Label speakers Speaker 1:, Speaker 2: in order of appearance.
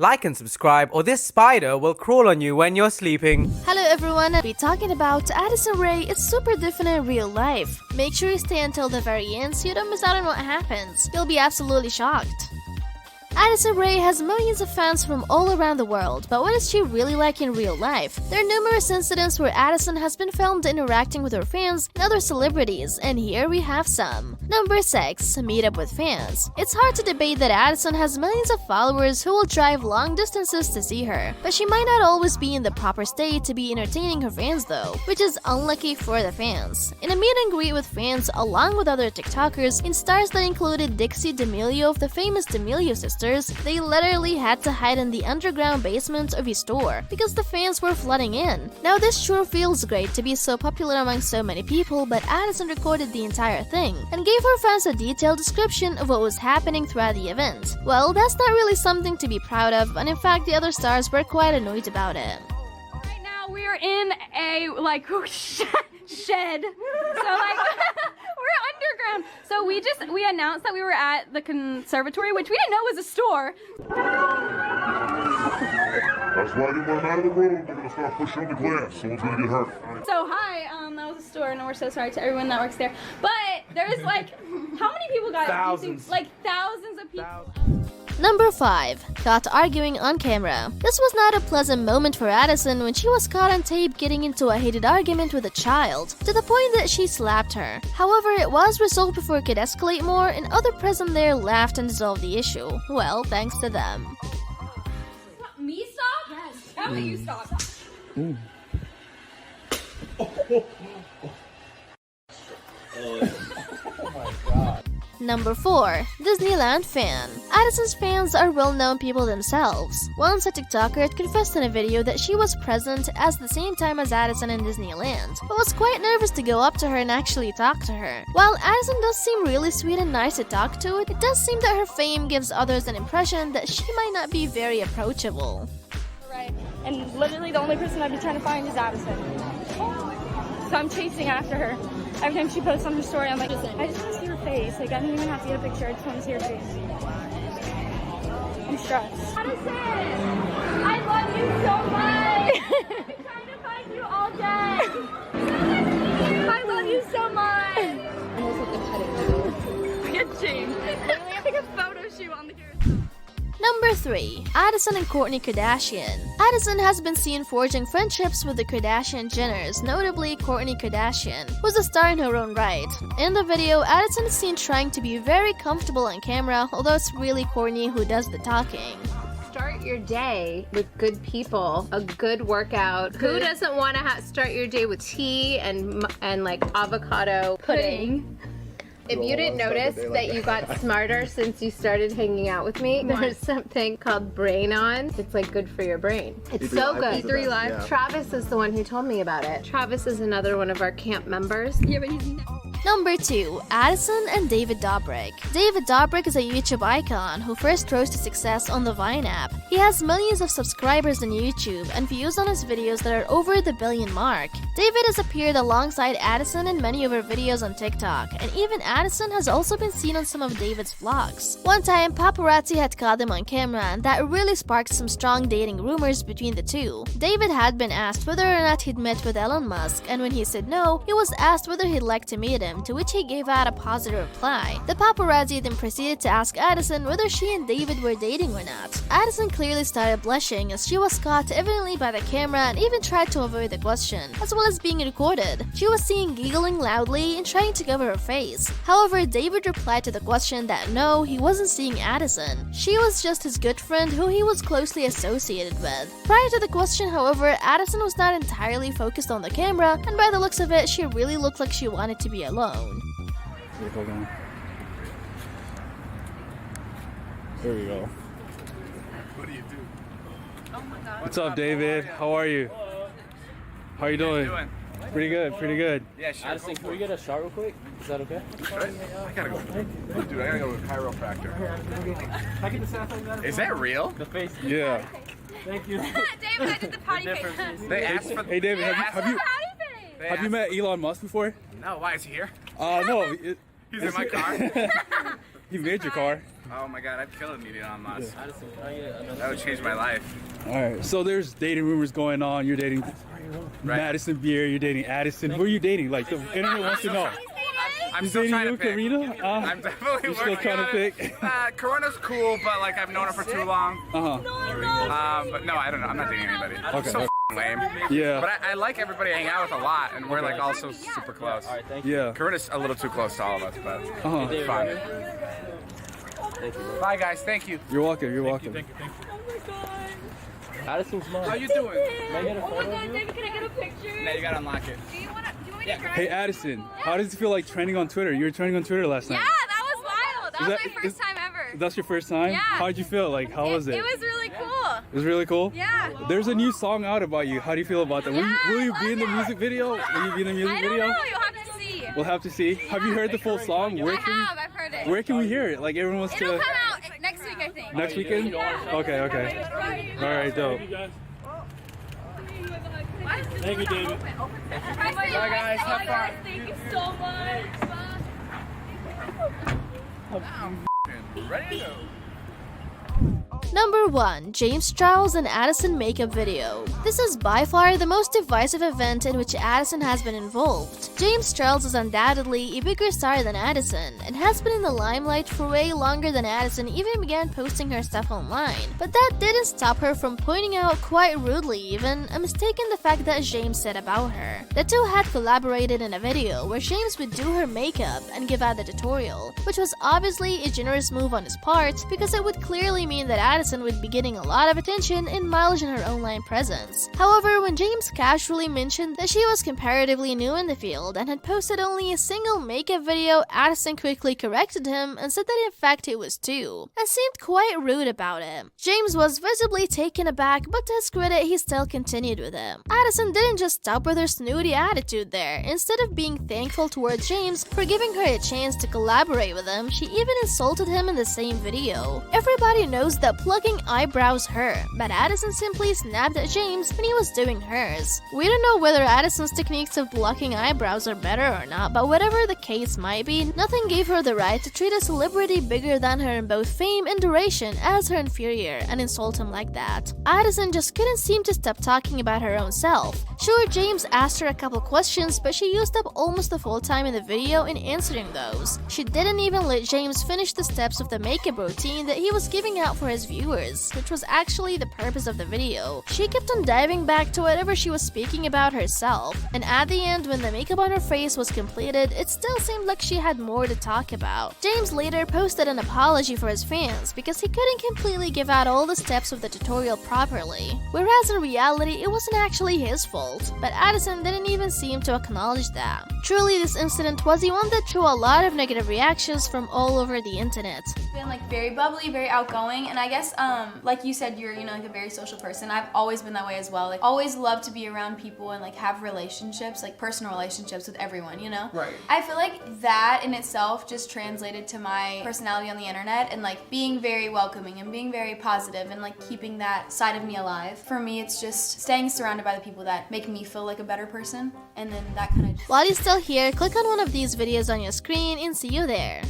Speaker 1: Like and subscribe or this spider will crawl on you when you're sleeping.
Speaker 2: Hello everyone, we'll be talking about Addison Rae. It's super different in real life. Make sure you stay until the very end so you don't miss out on what happens. You'll be absolutely shocked. Addison Rae has millions of fans from all around the world, but what is she really like in real life? There are numerous incidents where Addison has been filmed interacting with her fans and other celebrities, and here we have some. Number 6. Meet up with fans. It's hard to debate that Addison has millions of followers who will drive long distances to see her, but she might not always be in the proper state to be entertaining her fans though, which is unlucky for the fans. In a meet and greet with fans along with other TikTokers and stars that included Dixie D'Amelio of the famous D'Amelio sisters, they literally had to hide in the underground basement of his store because the fans were flooding in. Now this sure feels great to be so popular among so many people, but Addison recorded the entire thing and gave her fans a detailed description of what was happening throughout the event. Well, that's not really something to be proud of, and in fact the other stars were quite annoyed about it.
Speaker 3: Right now we're in a shed. So we're underground. So we announced that we were at the conservatory, which we didn't know was a store.
Speaker 4: That's why you went out of the road. They're gonna start pushing the glass. Someone's gonna get hurt.
Speaker 3: So hi, that was a store, and we're so sorry to everyone that works there. But there's how many people got
Speaker 1: Thousands.
Speaker 3: it? Thousands of people.
Speaker 2: Number 5. Caught arguing on camera. This was not a pleasant moment for Addison when she was caught on tape getting into a heated argument with a child, to the point that she slapped her. However, it was resolved before it could escalate more, and other present there laughed and dissolved the issue. Well, thanks to them.
Speaker 3: Me stop? Yes. How about you stop?
Speaker 2: Number 4. Disneyland fan. Addison's fans are well-known people themselves. Once a TikToker had confessed in a video that she was present at the same time as Addison in Disneyland, but was quite nervous to go up to her and actually talk to her. While Addison does seem really sweet and nice to talk to, it does seem that her fame gives others an impression that she might not be very approachable.
Speaker 3: Right. And literally the only person I've been trying to find is Addison. So I'm chasing after her. Every time she posts on her story, I'm like, I just want to see her face. I don't even have to get a picture. I just want to see her face. I'm stressed. Addison, I love you so much. I've been trying to find you all day. I love you so much. Get changed. Literally, I think a photo shoot on the carousel.
Speaker 2: Number 3. Addison and Kourtney Kardashian. Addison has been seen forging friendships with the Kardashian-Jenners, notably Kourtney Kardashian, who's a star in her own right. In the video, Addison is seen trying to be very comfortable on camera, although it's really Kourtney who does the talking.
Speaker 5: Start your day with good people, a good workout. Who doesn't want to start your day with tea and avocado pudding? If you didn't notice that you got smarter since you started hanging out with me, there's something called Brain On. It's good for your brain. It's so good.
Speaker 3: E3 Live.
Speaker 5: Yeah. Travis is the one who told me about it. Travis is another one of our camp members.
Speaker 3: Yeah, but he's
Speaker 2: Number 2. Addison and David Dobrik. David Dobrik is a YouTube icon who first rose to success on the Vine app. He has millions of subscribers on YouTube and views on his videos that are over the billion mark. David has appeared alongside Addison in many of her videos on TikTok, and even Addison has also been seen on some of David's vlogs. One time, paparazzi had caught them on camera, and that really sparked some strong dating rumors between the two. David had been asked whether or not he'd met with Elon Musk, and when he said no, he was asked whether he'd like to meet him, to which he gave out a positive reply. The paparazzi then proceeded to ask Addison whether she and David were dating or not. Addison clearly started blushing as she was caught evidently by the camera and even tried to avoid the question, as well as being recorded. She was seen giggling loudly and trying to cover her face. However, David replied to the question that no, he wasn't seeing Addison. She was just his good friend who he was closely associated with. Prior to the question, however, Addison was not entirely focused on the camera, and by the looks of it, she really looked like she wanted to be alone.
Speaker 6: There we go.
Speaker 4: What do you do?
Speaker 6: What's up, David? How are you? How are you doing? Pretty good, pretty good.
Speaker 7: Yeah, sure. Addison, can we get a shot real quick? Is that okay?
Speaker 4: I gotta go. Dude, I gotta go to a chiropractor. Is that real?
Speaker 7: The face.
Speaker 6: Yeah.
Speaker 7: Thank you.
Speaker 3: David, I did the potty face.
Speaker 4: They asked for.
Speaker 6: Hey, David, have you met Elon Musk before?
Speaker 4: No, why is he here?
Speaker 6: No.
Speaker 4: He's in my car.
Speaker 6: He made your car.
Speaker 4: Oh my god, I'd kill a meeting on Moss.
Speaker 7: Addison, can I get another?
Speaker 4: That would change my life.
Speaker 6: All right, so there's dating rumors going on. You're dating Madison Beer. You're dating Addison. Who are you dating? Like the internet wants to know.
Speaker 4: I'm
Speaker 6: He's
Speaker 4: still
Speaker 6: dating
Speaker 4: trying
Speaker 6: you,
Speaker 4: to pick.
Speaker 6: Karina?
Speaker 4: I'm definitely
Speaker 6: You're still
Speaker 4: working
Speaker 6: trying to
Speaker 4: on it.
Speaker 6: pick?
Speaker 4: Corona's cool, but like I've known her for too long. But no, I don't know. I'm not dating anybody.
Speaker 6: Okay.
Speaker 4: So lame.
Speaker 6: Yeah.
Speaker 4: But I like everybody I hang out with a lot, and we're like also super close.
Speaker 7: All right, thank you.
Speaker 6: Yeah.
Speaker 4: Corinna's a little too close to all of us, but
Speaker 6: Uh-huh.
Speaker 4: fun.
Speaker 7: Thank you.
Speaker 4: Bye guys, thank you.
Speaker 6: You're welcome. You're welcome.
Speaker 7: Addison's mom.
Speaker 4: How you doing?
Speaker 7: Can I get a photo of you?
Speaker 3: David, can I get a picture?
Speaker 4: Now you gotta unlock it.
Speaker 3: Do you want to grab
Speaker 6: Hey Addison, how does it feel like trending on Twitter? You were trending on Twitter last night.
Speaker 8: Yeah, that was wild. That
Speaker 6: Is
Speaker 8: was
Speaker 6: that-
Speaker 8: my first time ever.
Speaker 6: That's your first time?
Speaker 8: Yeah.
Speaker 6: How'd you feel? Like, how was it?
Speaker 8: It was really cool.
Speaker 6: It was really cool?
Speaker 8: Yeah.
Speaker 6: There's a new song out about you. How do you feel about that? Will you be in the music video? Will you be in the music
Speaker 8: I don't
Speaker 6: video?
Speaker 8: know. You'll have to see.
Speaker 6: We'll have to see. Have you heard the full song?
Speaker 8: I have. I've heard it.
Speaker 6: Where can we hear it? Like everyone wants
Speaker 8: It'll
Speaker 6: to.
Speaker 8: come out next week, I think.
Speaker 6: Next weekend? Okay, okay. All right, dope.
Speaker 7: Thank you, David.
Speaker 8: Bye,
Speaker 4: guys. Have fun.
Speaker 3: Thank you so much.
Speaker 4: Ready to go.
Speaker 2: Number 1. James Charles and Addison makeup video. This is by far the most divisive event in which Addison has been involved. James Charles is undoubtedly a bigger star than Addison, and has been in the limelight for way longer than Addison even began posting her stuff online. But that didn't stop her from pointing out, quite rudely even, a mistake in the fact that James said about her. The two had collaborated in a video where James would do her makeup and give out the tutorial, which was obviously a generous move on his part because it would clearly mean that Addison would be getting a lot of attention and mileage in her online presence. However, when James casually mentioned that she was comparatively new in the field and had posted only a single makeup video, Addison quickly corrected him and said that in fact it was 2, and seemed quite rude about it. James was visibly taken aback, but to his credit, he still continued with it. Addison didn't just stop with her snooty attitude there. Instead of being thankful towards James for giving her a chance to collaborate with him, she even insulted him in the same video. Everybody knows that plucking eyebrows hurt, but Addison simply snapped at James when he was doing hers. We don't know whether Addison's techniques of plucking eyebrows are better or not, but whatever the case might be, nothing gave her the right to treat a celebrity bigger than her in both fame and duration as her inferior and insult him like that. Addison just couldn't seem to stop talking about her own self. Sure, James asked her a couple questions, but she used up almost the full time in the video in answering those. She didn't even let James finish the steps of the makeup routine that he was giving out for his viewers, which was actually the purpose of the video. She kept on diving back to whatever she was speaking about herself, and at the end, when the makeup on her face was completed, it still seemed like she had more to talk about. James later posted an apology for his fans because he couldn't completely give out all the steps of the tutorial properly, whereas in reality, it wasn't actually his fault, but Addison didn't even seem to acknowledge that. Truly, this incident was the one that drew a lot of negative reactions from all over the internet.
Speaker 9: Been like very bubbly, very outgoing, and I guess like you said, you're like a very social person. I've always been that way as well. Like always loved to be around people and like have relationships, like personal relationships with everyone, you know?
Speaker 4: Right.
Speaker 9: I feel like that in itself just translated to my personality on the internet and like being very welcoming and being very positive and like keeping that side of me alive. For me, it's just staying surrounded by the people that make me feel like a better person, and then that kind of
Speaker 2: While you're still here, click on one of these videos on your screen and see you there.